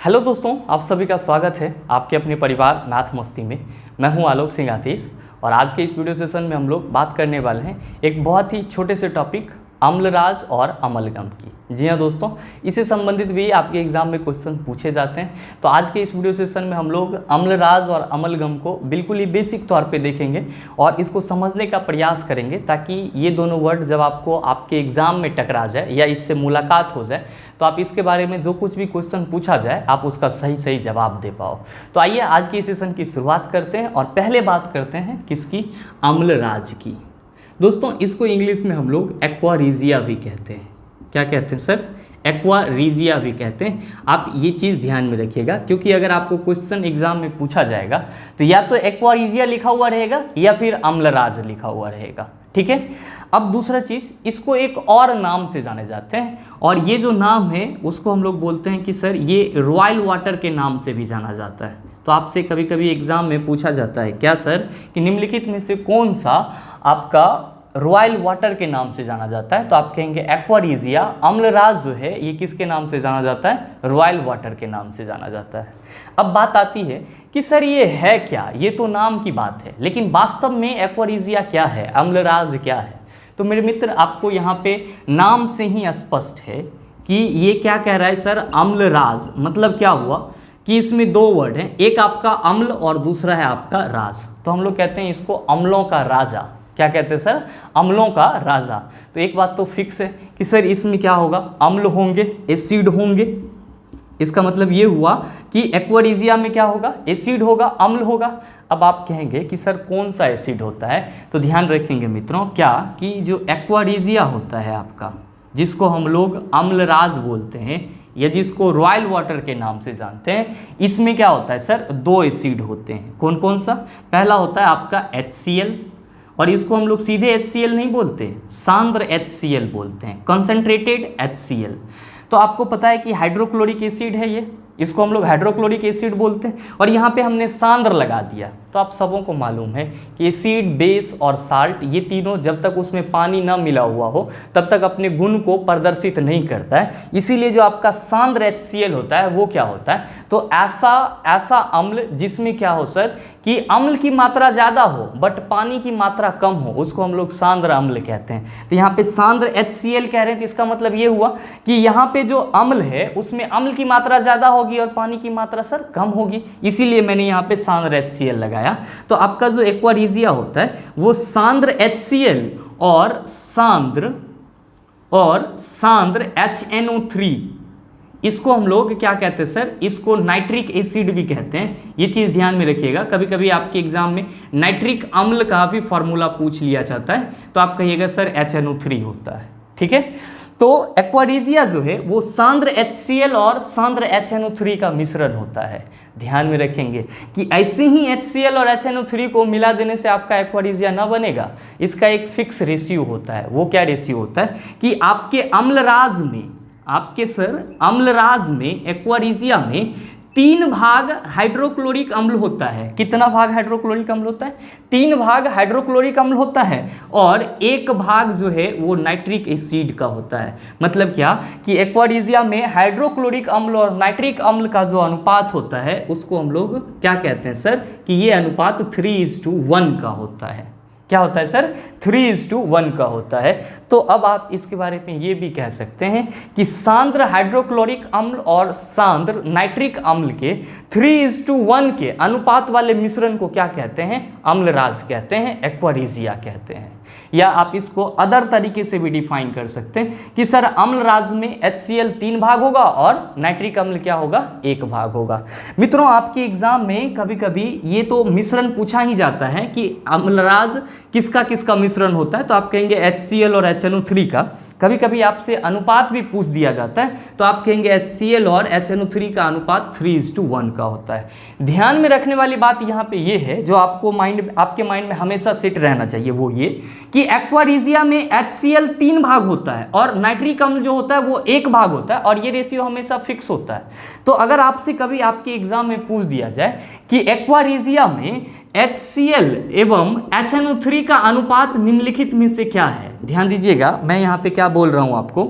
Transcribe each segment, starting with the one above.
Hello दोस्तों, आप सभी का स्वागत है आपके अपने परिवार मैथ मस्ती में। मैं हूं आलोक सिंह आतिश और आज के इस वीडियो सेशन में हम लोग बात करने वाले हैं एक बहुत ही छोटे से टॉपिक अम्लराज और अमलगम की। जी हाँ दोस्तों, इससे संबंधित भी आपके एग्जाम में क्वेश्चन पूछे जाते हैं। तो आज के इस वीडियो सेशन में हम लोग अम्लराज और अमलगम को बिल्कुल ही बेसिक तौर पे देखेंगे और इसको समझने का प्रयास करेंगे ताकि ये दोनों वर्ड जब आपको आपके एग्जाम में टकरा जाए या इससे मुलाकात हो जाए तो आप इसके बारे में जो कुछ भी क्वेश्चन पूछा जाए आप उसका सही जवाब दे पाओ। तो आइए आज के इस सेशन की शुरुआत करते हैं और पहले बात करते हैं किसकी, अम्लराज की। दोस्तों इसको इंग्लिश में हम लोग एक्वारीजिया भी कहते हैं। क्या कहते हैं सर? एक्वारीजिया भी कहते हैं। आप ये चीज़ ध्यान में रखिएगा क्योंकि अगर आपको क्वेश्चन एग्जाम में पूछा जाएगा तो या तो एक्वारीजिया लिखा हुआ रहेगा या फिर अम्लराज लिखा हुआ रहेगा। ठीक है। अब दूसरा चीज़, इसको एक और नाम से जाने जाते हैं और ये जो नाम है उसको हम लोग बोलते हैं कि सर ये रॉयल वाटर के नाम से भी जाना जाता है। तो आपसे कभी कभी एग्जाम में पूछा जाता है क्या सर कि निम्नलिखित में से कौन सा आपका रॉयल वाटर के नाम से जाना जाता है, तो आप कहेंगे एक्वारीजिया। अम्लराज जो है ये किसके नाम से जाना जाता है? रॉयल वाटर के नाम से जाना जाता है। अब बात आती है कि सर ये है क्या, ये तो नाम की बात है लेकिन वास्तव में एक्वारीजिया क्या है, अम्लराज क्या है? तो मेरे मित्र आपको यहाँ पे नाम से ही स्पष्ट है कि ये क्या कह रहा है सर, अम्लराज। मतलब क्या हुआ कि इसमें दो वर्ड हैं, एक आपका अम्ल और दूसरा है आपका राज। तो हम लोग कहते हैं इसको अम्लों का राजा। क्या कहते हैं सर? अम्लों का राजा। तो एक बात तो फिक्स है कि सर इसमें क्या होगा, अम्ल होंगे, एसिड होंगे। इसका मतलब ये हुआ कि एक्वारीजिया में क्या होगा, एसिड होगा, अम्ल होगा। अब आप कहेंगे कि सर कौन सा एसिड होता है, तो ध्यान रखेंगे मित्रों क्या कि जो एक्वारीजिया होता है आपका, जिसको हम लोग अम्लराज बोलते हैं या जिसको रॉयल वाटर के नाम से जानते हैं, इसमें क्या होता है सर, दो एसिड होते हैं। कौन कौन सा? पहला होता है आपका HCl और इसको हम लोग सीधे HCl नहीं बोलते, सांद्र HCl बोलते हैं, कंसंट्रेटेड HCl। तो आपको पता है कि हाइड्रोक्लोरिक एसिड है ये, इसको हम लोग हाइड्रोक्लोरिक एसिड बोलते हैं और यहाँ पे हमने सांद्र लगा दिया। तो आप सबों को मालूम है कि एसिड, बेस और साल्ट ये तीनों जब तक उसमें पानी ना मिला हुआ हो तब तक अपने गुण को प्रदर्शित नहीं करता है। इसीलिए जो आपका सांद्र HCl होता है वो क्या होता है, तो ऐसा अम्ल जिसमें क्या हो सर कि अम्ल की मात्रा ज़्यादा हो बट पानी की मात्रा कम हो, उसको हम लोग सांद्र अम्ल कहते हैं। तो यहाँ पे सांद्र HCl कह रहे हैं तो इसका मतलब ये हुआ कि यहाँ पे जो अम्ल है उसमें अम्ल की मात्रा ज़्यादा होगी और पानी की मात्रा सर कम होगी, इसीलिए मैंने यहाँ पे सांद्र HCl लगाया। तो आपका जो एक्वारीजिया होता है वो सांद्र HCl और सांद्र HNO3, इसको हम लोग क्या कहते हैं सर, इसको नाइट्रिक एसिड भी कहते हैं। ये चीज़ ध्यान में रखिएगा, कभी कभी आपके एग्जाम में नाइट्रिक अम्ल का भी फॉर्मूला पूछ लिया जाता है तो आप कहिएगा सर HNO3 होता है। ठीक है। तो एक्वारीजिया जो है वो सांद्र HCl और सांद्र HNO3 का मिश्रण होता है। ध्यान में रखेंगे कि ऐसे ही HCl और HNO3 को मिला देने से आपका एक्वारीजिया ना बनेगा, इसका एक फिक्स रेशियो होता है। वो क्या रेशियो होता है कि आपके अम्लराज में, आपके सर अम्लराज में, एक्वारीजिया में 3 भाग हाइड्रोक्लोरिक अम्ल होता है। कितना भाग हाइड्रोक्लोरिक अम्ल होता है? 3 भाग हाइड्रोक्लोरिक अम्ल होता है और 1 भाग जो है वो नाइट्रिक एसिड का होता है। मतलब क्या कि एक्वारीजिया में हाइड्रोक्लोरिक अम्ल और नाइट्रिक अम्ल का जो अनुपात होता है उसको हम लोग क्या कहते हैं सर कि ये अनुपात 3:1 का होता है। क्या होता है सर? 3:1 का होता है। तो अब आप इसके बारे में ये भी कह सकते हैं कि सांद्र हाइड्रोक्लोरिक अम्ल और सांद्र नाइट्रिक अम्ल के 3:1 के अनुपात वाले मिश्रण को क्या कहते हैं? अम्लराज कहते हैं, एक्वारीजिया कहते हैं। या आप इसको अदर तरीके से भी डिफाइन कर सकते हैं कि सर अम्लराज में HCl 3 भाग होगा और नाइट्रिक अम्ल क्या होगा? 1 भाग होगा। मित्रों आपके एग्जाम में कभी कभी ये तो मिश्रण पूछा ही जाता है कि अम्लराज किसका किसका मिश्रण होता है, तो आप कहेंगे HCl और HNO3 का। कभी कभी आपसे अनुपात भी पूछ दिया जाता है तो आप कहेंगे HCl और HNO3 का अनुपात 3:1 का होता है। ध्यान में रखने वाली बात यहाँ पे ये है जो आपके माइंड में हमेशा सेट रहना चाहिए, वो ये कि एक्वारीजिया में HCl 3 भाग होता है और नाइट्रिक अम्ल जो होता है वो 1 भाग होता है और ये रेशियो हमेशा फिक्स होता है। तो अगर आपसे कभी आपके एग्जाम में पूछ दिया जाए कि एक्वारीजिया में HCl एवं HNO3 का अनुपात निम्नलिखित में से क्या है, ध्यान दीजिएगा मैं यहाँ पे क्या बोल रहा हूँ आपको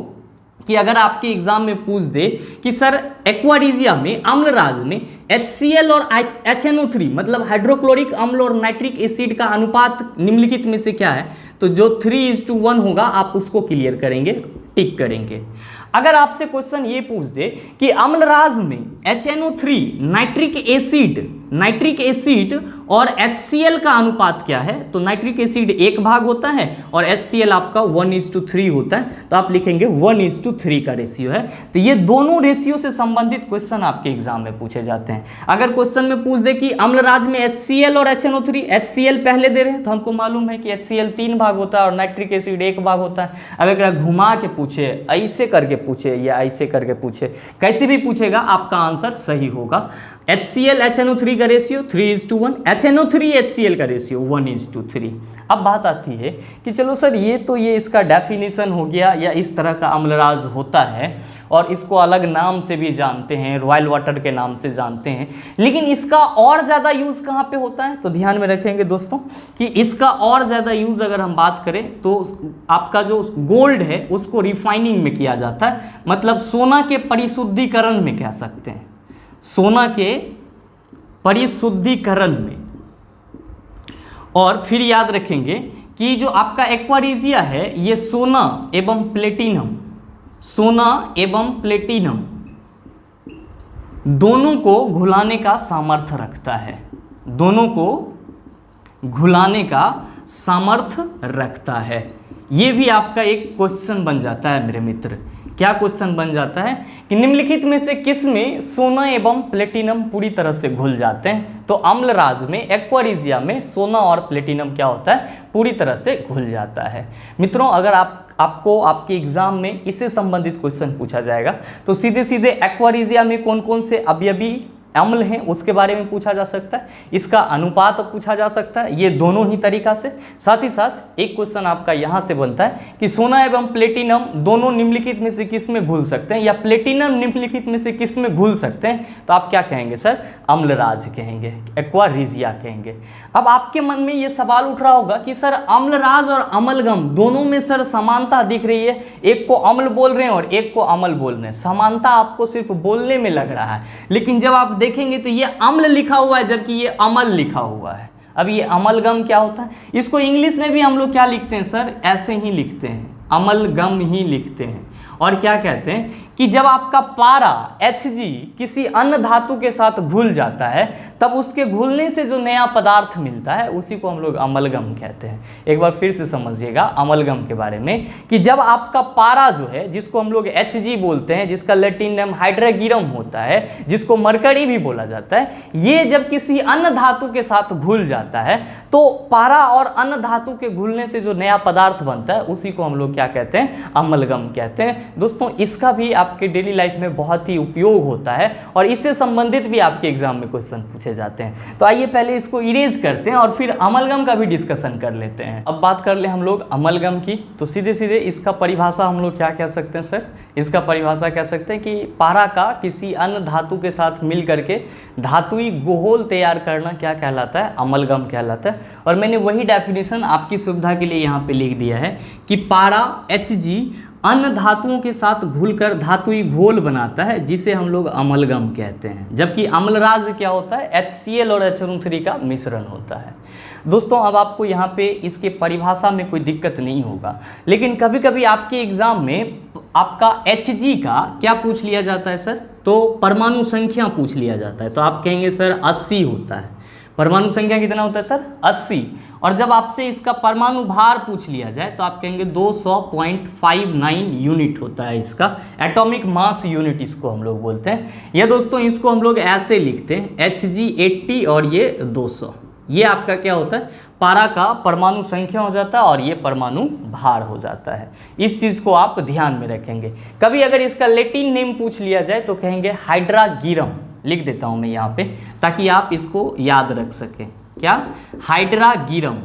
कि अगर आपके एग्जाम में पूछ दे कि सर एक्वारिजिया में अम्लराज में HCl और HNO3 मतलब हाइड्रोक्लोरिक अम्ल और नाइट्रिक एसिड का अनुपात निम्नलिखित में से क्या है, तो जो 3:1 होगा आप उसको क्लियर करेंगे, टिक करेंगे। अगर आपसे क्वेश्चन ये पूछ दे कि अम्लराज में HNO3 नाइट्रिक एसिड और HCl का अनुपात क्या है, तो नाइट्रिक एसिड 1 भाग होता है और HCl आपका 1:3 होता है, तो आप लिखेंगे 1:3 का रेशियो है। तो ये दोनों रेशियो से संबंधित क्वेश्चन आपके एग्जाम में पूछे जाते हैं। अगर क्वेश्चन में पूछ दे कि अम्लराज में HCl और HNO3, HCl पहले दे रहे हैं तो हमको मालूम है कि HCl 3 भाग होता है और नाइट्रिक एसिड 1 भाग होता है। अगर घुमा के पूछे, ऐसे करके पूछे या ऐसे करके पूछे, कैसे भी पूछेगा आपका आंसर सही होगा। HCl HNO3 का रेशियो 3:1, HNO3 HCl का रेशियो 1:3। अब बात आती है कि चलो सर ये इसका डेफिनेशन हो गया या इस तरह का अम्लराज होता है और इसको अलग नाम से भी जानते हैं, रॉयल वाटर के नाम से जानते हैं, लेकिन इसका और ज़्यादा यूज़ कहाँ पे होता है, तो ध्यान में रखेंगे दोस्तों कि इसका और ज़्यादा यूज़ अगर हम बात करें तो आपका जो गोल्ड है उसको रिफाइनिंग में किया जाता है, मतलब सोना के परिशुद्धिकरण में कह सकते हैं, सोना के परिशुद्धिकरण में। और फिर याद रखेंगे कि जो आपका एक्वारिजिया है ये सोना एवं प्लेटिनम दोनों को घुलाने का सामर्थ्य रखता है, दोनों को घुलाने का सामर्थ्य रखता है। ये भी आपका एक क्वेश्चन बन जाता है मेरे मित्र। क्या क्वेश्चन बन जाता है कि निम्नलिखित में से किस में सोना एवं प्लेटिनम पूरी तरह से घुल जाते हैं, तो अम्लराज में एक्वारिजिया में सोना और प्लेटिनम क्या होता है, पूरी तरह से घुल जाता है। मित्रों अगर आपको आपके एग्जाम में इससे संबंधित क्वेश्चन पूछा जाएगा तो सीधे सीधे एक्वारिजिया में कौन कौन से अवयवी अम्ल हैं उसके बारे में पूछा जा सकता है, इसका अनुपात पूछा जा सकता है, ये दोनों ही तरीका से। साथ ही साथ एक क्वेश्चन आपका यहाँ से बनता है कि सोना एवं प्लेटिनम दोनों निम्नलिखित में से किस में घुल सकते हैं या प्लेटिनम निम्नलिखित में से किस में घुल सकते हैं, तो आप क्या कहेंगे सर, अम्लराज कहेंगे, एक्वारिजिया कहेंगे। अब आपके मन में ये सवाल उठ रहा होगा कि सर अम्लराज और अमलगम दोनों में सर समानता दिख रही है, एक को अम्ल बोल रहे हैं और एक को अमल बोल रहे हैं, समानता आपको सिर्फ बोलने में लग रहा है, लेकिन जब आप देखेंगे तो ये अम्ल लिखा हुआ है जबकि ये अमल लिखा हुआ है। अब ये अमलगम क्या होता है, इसको इंग्लिश में भी हम लोग क्या लिखते हैं सर, ऐसे ही लिखते हैं, अमलगम ही लिखते हैं। और क्या कहते हैं कि जब आपका पारा Hg किसी अन्य धातु के साथ घुल जाता है तब उसके घुलने से जो नया पदार्थ मिलता है उसी को हम लोग अमलगम कहते हैं। एक बार फिर से समझिएगा अमलगम के बारे में कि जब आपका पारा जो है जिसको हम लोग Hg बोलते हैं, जिसका लैटिन नाम हाइड्रागिरम होता है, जिसको मरकरी भी बोला जाता है, ये जब किसी अन्य धातु के साथ घुल जाता है तो पारा और अन्य धातु के घुलने से जो नया पदार्थ बनता है उसी को हम लोग क्या कहते हैं, अमलगम कहते हैं। दोस्तों इसका भी आपके डेली लाइफ में बहुत ही उपयोग होता है और इससे संबंधित भी आपके एग्जाम में क्वेश्चन पूछे जाते हैं। तो आइए पहले इसको इरेज करते हैं और फिर अमलगम का भी डिस्कशन कर लेते हैं। अब बात कर ले हम लोग अमलगम की, तो सीधे सीधे इसका परिभाषा हम लोग क्या कह सकते हैं सर, इसका परिभाषा कह सकते हैं कि पारा का किसी अन्य धातु के साथ मिल करके धातुई घोल तैयार करना क्या कहलाता है, अमलगम कहलाता है। और मैंने वही डेफिनेशन आपकी सुविधा के लिए यहाँ पे लिख दिया है कि पारा Hg अन्य धातुओं के साथ घुलकर धातुई घोल बनाता है जिसे हम लोग अमलगम कहते हैं, जबकि अम्लराज क्या होता है, HCl और HNO3 का मिश्रण होता है। दोस्तों अब आपको यहाँ पे इसके परिभाषा में कोई दिक्कत नहीं होगा, लेकिन कभी कभी आपके एग्जाम में आपका Hg का क्या पूछ लिया जाता है सर, तो परमाणु संख्या पूछ लिया जाता है। तो आप कहेंगे सर 80 होता है, परमाणु संख्या कितना होता है सर, 80। और जब आपसे इसका परमाणु भार पूछ लिया जाए तो आप कहेंगे 200.59 यूनिट होता है इसका, एटॉमिक मास यूनिट इसको हम लोग बोलते हैं। ये दोस्तों इसको हम लोग ऐसे लिखते हैं Hg 80 और ये 200, ये आपका क्या होता है, पारा का परमाणु संख्या हो जाता है और ये परमाणु भार हो जाता है। इस चीज़ को आप ध्यान में रखेंगे। कभी अगर इसका लैटिन नेम पूछ लिया जाए तो कहेंगे हाइड्रागिरम, लिख देता हूँ मैं यहाँ पे ताकि आप इसको याद रख सकें, क्या, हाइड्रागिरम।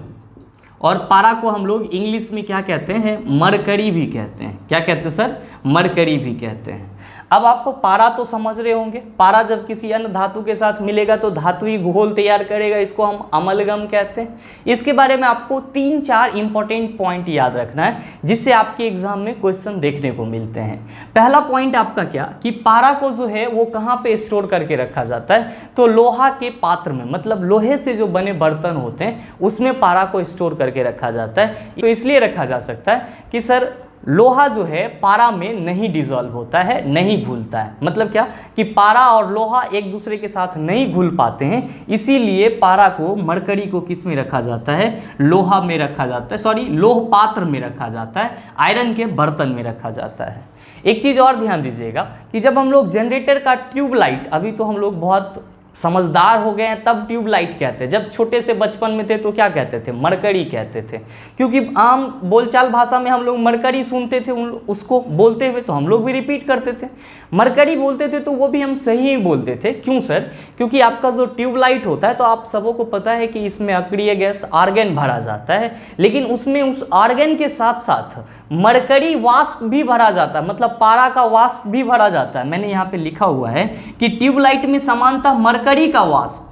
और पारा को हम लोग इंग्लिश में क्या कहते हैं, मरकरी भी कहते हैं। क्या कहते हैं सर, मरकरी भी कहते हैं। अब आपको पारा तो समझ रहे होंगे, पारा जब किसी अन्य धातु के साथ मिलेगा तो धातुई घोल तैयार करेगा, इसको हम अमलगम कहते हैं। इसके बारे में आपको 3-4 इंपॉर्टेंट पॉइंट याद रखना है जिससे आपके एग्जाम में क्वेश्चन देखने को मिलते हैं। पहला पॉइंट आपका क्या कि पारा को जो है वो कहाँ पे स्टोर करके रखा जाता है, तो लोहा के पात्र में, मतलब लोहे से जो बने बर्तन होते हैं उसमें पारा को स्टोर करके रखा जाता है। तो इसलिए रखा जा सकता है कि सर लोहा जो है पारा में नहीं डिसॉल्व होता है, नहीं घुलता है। मतलब क्या कि पारा और लोहा एक दूसरे के साथ नहीं घुल पाते हैं, इसीलिए पारा को, मरकरी को किस में रखा जाता है, लोहा में रखा जाता है, सॉरी लोह पात्र में रखा जाता है, आयरन के बर्तन में रखा जाता है। एक चीज़ और ध्यान दीजिएगा कि जब हम लोग जनरेटर का ट्यूबलाइट, अभी तो हम लोग बहुत समझदार हो गए हैं तब ट्यूबलाइट कहते हैं, जब छोटे से बचपन में थे तो क्या कहते थे, मरकरी कहते थे, क्योंकि आम बोलचाल भाषा में हम लोग मरकरी सुनते थे उसको बोलते हुए, तो हम लोग भी रिपीट करते थे, मरकरी बोलते थे, तो वो भी हम सही ही बोलते थे। क्यों सर? क्योंकि आपका जो ट्यूबलाइट होता है तो आप सबों को पता है कि इसमें अक्रिय गैस आर्गन भरा जाता है, लेकिन उसमें उस आर्गन के साथ साथ मरकरी वाष्प भी भरा जाता है, मतलब पारा का वाष्प भी भरा जाता है। मैंने यहाँ पे लिखा हुआ है कि ट्यूबलाइट में सामान्यतः मरकरी का वाष्प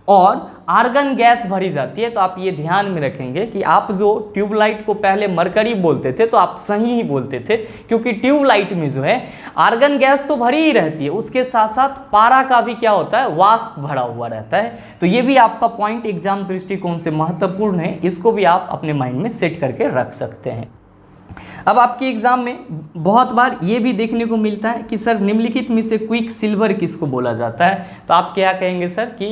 और आर्गन गैस भरी जाती है। तो आप ये ध्यान में रखेंगे कि आप जो ट्यूबलाइट को पहले मरकरी बोलते थे तो आप सही ही बोलते थे, क्योंकि ट्यूबलाइट में जो है आर्गन गैस तो भरी ही रहती है, उसके साथ साथ पारा का भी क्या होता है, वाष्प भरा हुआ रहता है। तो ये भी आपका पॉइंट एग्जाम दृष्टिकोण से महत्वपूर्ण है, इसको भी आप अपने माइंड में सेट करके रख सकते हैं। अब आपके एग्जाम में बहुत बार ये भी देखने को मिलता है कि सर निम्नलिखित में से क्विक सिल्वर किसको बोला जाता है, तो आप क्या कहेंगे सर कि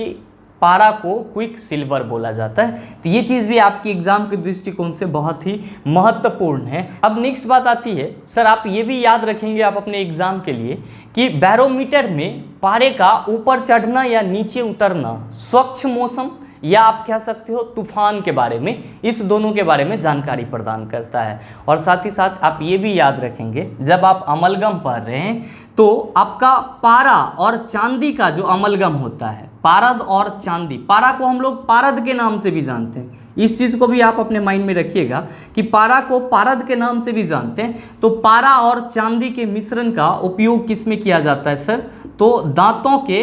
पारा को क्विक सिल्वर बोला जाता है। तो ये चीज़ भी आपकी एग्जाम के दृष्टिकोण से बहुत ही महत्वपूर्ण है। अब नेक्स्ट बात आती है, सर आप ये भी याद रखेंगे आप अपने एग्जाम के लिए कि बैरोमीटर में पारे का ऊपर चढ़ना या नीचे उतरना स्वच्छ मौसम या आप कह सकते हो तूफान के बारे में, इस दोनों के बारे में जानकारी प्रदान करता है। और साथ ही साथ आप ये भी याद रखेंगे जब आप अमलगम पढ़ रहे हैं तो आपका पारा और चांदी का जो अमलगम होता है, पारद और चांदी, पारा को हम लोग पारद के नाम से भी जानते हैं, इस चीज़ को भी आप अपने माइंड में रखिएगा कि पारा को पारद के नाम से भी जानते हैं। तो पारा और चांदी के मिश्रण का उपयोग किस में किया जाता है सर, तो दांतों के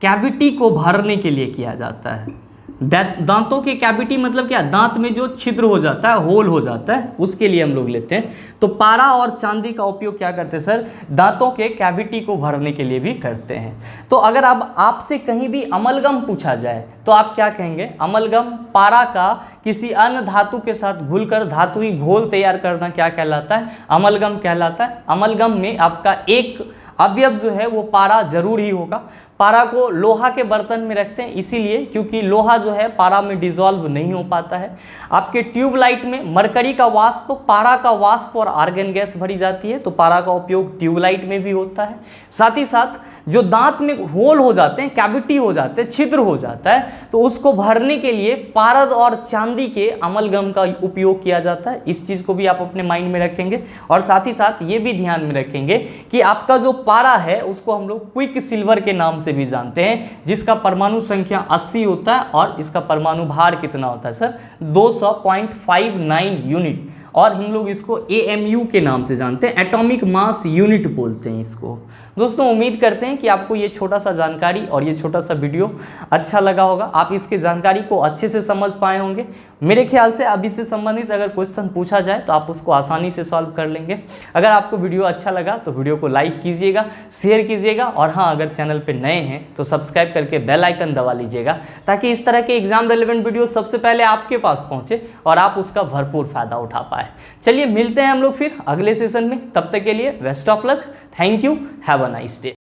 कैविटी को भरने के लिए किया जाता है। दांतों की कैविटी मतलब क्या, दांत में जो छिद्र हो जाता है, होल हो जाता है, उसके लिए हम लोग लेते हैं। तो पारा और चांदी का उपयोग क्या करते हैं सर, दांतों के कैविटी को भरने के लिए भी करते हैं। तो अगर अब आपसे कहीं भी अमलगम पूछा जाए तो आप क्या कहेंगे, अमलगम पारा का किसी अन्य धातु के साथ घुलकर धातुई घोल तैयार करना क्या कहलाता है, अमलगम कहलाता है। अमलगम में आपका एक अवयव जो है वो पारा जरूर ही होगा। पारा को लोहा के बर्तन में रखते हैं इसीलिए क्योंकि लोहा जो है पारा में डिसॉल्व नहीं हो पाता है। आपके ट्यूबलाइट में मरकरी का वाष्प, पारा का वाष्प और आर्गन गैस भरी जाती है, तो पारा का उपयोग ट्यूबलाइट में भी होता है। साथ ही साथ जो दांत में होल हो जाते हैं, कैविटी हो जाते हैं, छिद्र हो जाता है, तो उसको भरने के लिए पारद और चांदी के अमलगम का उपयोग किया जाता है। इस चीज़ को भी आप अपने माइंड में रखेंगे। और साथ ही साथ ये भी ध्यान में रखेंगे कि आपका जो पारा है उसको हम लोग क्विक सिल्वर के नाम से भी जानते हैं, जिसका परमाणु संख्या 80 होता है और इसका परमाणु भार कितना होता है सर, 200.59 यूनिट, और हम लोग इसको AMU के नाम से जानते हैं, एटॉमिक मास यूनिट बोलते हैं इसको। दोस्तों उम्मीद करते हैं कि आपको ये छोटा सा जानकारी और ये छोटा सा वीडियो अच्छा लगा होगा, आप इसके जानकारी को अच्छे से समझ पाए होंगे। मेरे ख्याल से अब इससे संबंधित अगर क्वेश्चन पूछा जाए तो आप उसको आसानी से सॉल्व कर लेंगे। अगर आपको वीडियो अच्छा लगा तो वीडियो को लाइक कीजिएगा, शेयर कीजिएगा, और हाँ अगर चैनल पर नए हैं तो सब्सक्राइब करके बेल आइकन दबा लीजिएगा, ताकि इस तरह के एग्जाम रेलेवेंट वीडियो सबसे पहले आपके पास पहुँचे और आप उसका भरपूर फायदा उठा पाए। चलिए मिलते हैं हम लोग फिर अगले सेशन में, तब तक के लिए best of luck, thank you, have a nice day.